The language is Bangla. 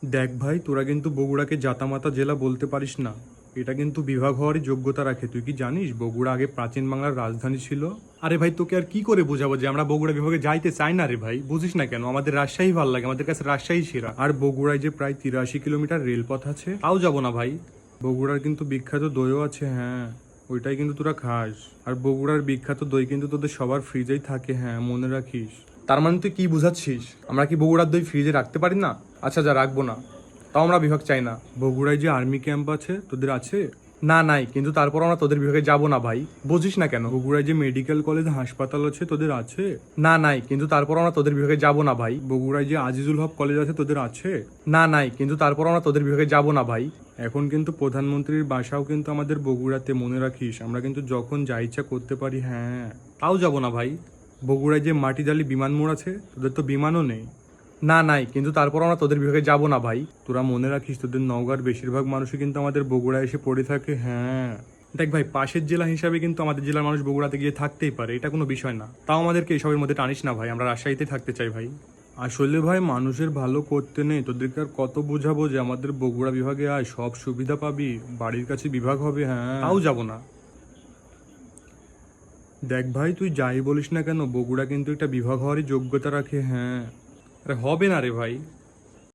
দেখ ভাই, তোরা কিন্তু বগুড়াকে জাতামাতা জেলা বলতে পারিস না। এটা কিন্তু বিভাগ হওয়ারই যোগ্যতা রাখে। তুই কি জানিস বগুড়া আগে প্রাচীন বাংলার রাজধানী ছিল? আরে ভাই, তোকে আর কি করে বোঝাবো যে আমরা বগুড়া বিভাগে যাইতে চাই না রে ভাই? বুঝিস না কেন? আমাদের রাজশাহী ভালো লাগে, আমাদের কাছে রাজশাহী সেরা। আর বগুড়ায় যে প্রায় 83 কিলোমিটার রেলপথ আছে, তাও যাবো না ভাই। বগুড়ার কিন্তু বিখ্যাত দইও আছে, হ্যাঁ, ওইটাই কিন্তু তোরা খাস। আর বগুড়ার বিখ্যাত দই কিন্তু তোদের সবার ফ্রিজেই থাকে, হ্যাঁ, মনে রাখিস। তার মানে তুই কি বুঝাচ্ছিস? আমরা কি বগুড়ার দই ফ্রিজে রাখতে পারি না? আচ্ছা, যা, রাখবো না। তাও আমরা বিভাগ চাই না। বগুড়ায় যে আর্মি ক্যাম্প আছে, তোদের আছে? না, নাই, কিন্তু তারপর আমরা তোদের বিভাগে যাব না ভাই। বুঝিস না কেন? বগুড়ায় যে মেডিকেল কলেজ হাসপাতাল আছে, তোদের আছে? না, নাই, কিন্তু তারপর আমরা তোদের বিভাগে যাব না ভাই। বগুড়ায় যে আজিজুল হক কলেজ আছে, তোদের আছে? না, নাই, কিন্তু তারপর আমরা তোদের বিভাগে যাব না ভাই। এখন কিন্তু প্রধানমন্ত্রীর বাসাও কিন্তু আমাদের বগুড়াতে, মনে রাখিস। আমরা কিন্তু যখন যা ইচ্ছা করতে পারি, হ্যাঁ। তাও যাব না ভাই। বগুড়ায় যে মাটিজালি বিমান মোড় আছে, তোদের তো বিমানও নেই। না, নাই, কিন্তু তারপর আমরা তোদের বিভাগে যাব না ভাই। তোরা মনে রাখিস, তোদের নওগাঁর বেশিরভাগ মানুষই কিন্তু আমাদের বগুড়ায় এসে পড়ে থাকে, হ্যাঁ। দেখ ভাই, পাশের জেলা হিসাবে কিন্তু আমাদের জেলার মানুষ বগুড়াতে গিয়ে থাকতেই পারে, এটা কোনো বিষয় না। তাও আমাদেরকে এসবের মধ্যে টানিস না ভাই, আমরা রাজশাহীতে থাকতে চাই ভাই। আসলে ভাই, মানুষের ভালো করতে নেই, তোদেরকে আর কত বোঝাবো যে আমাদের বগুড়া বিভাগে আয়, সব সুবিধা পাবি, বাড়ির কাছে বিভাগ হবে, হ্যাঁ। তাও যাব না। দেখ ভাই, তুই যাই বলিস না কেন, বগুড়া কিন্তু একটা বিভাগ হওয়ারই যোগ্যতা রাখে, হ্যাঁ। আরে হবে না রে ভাই।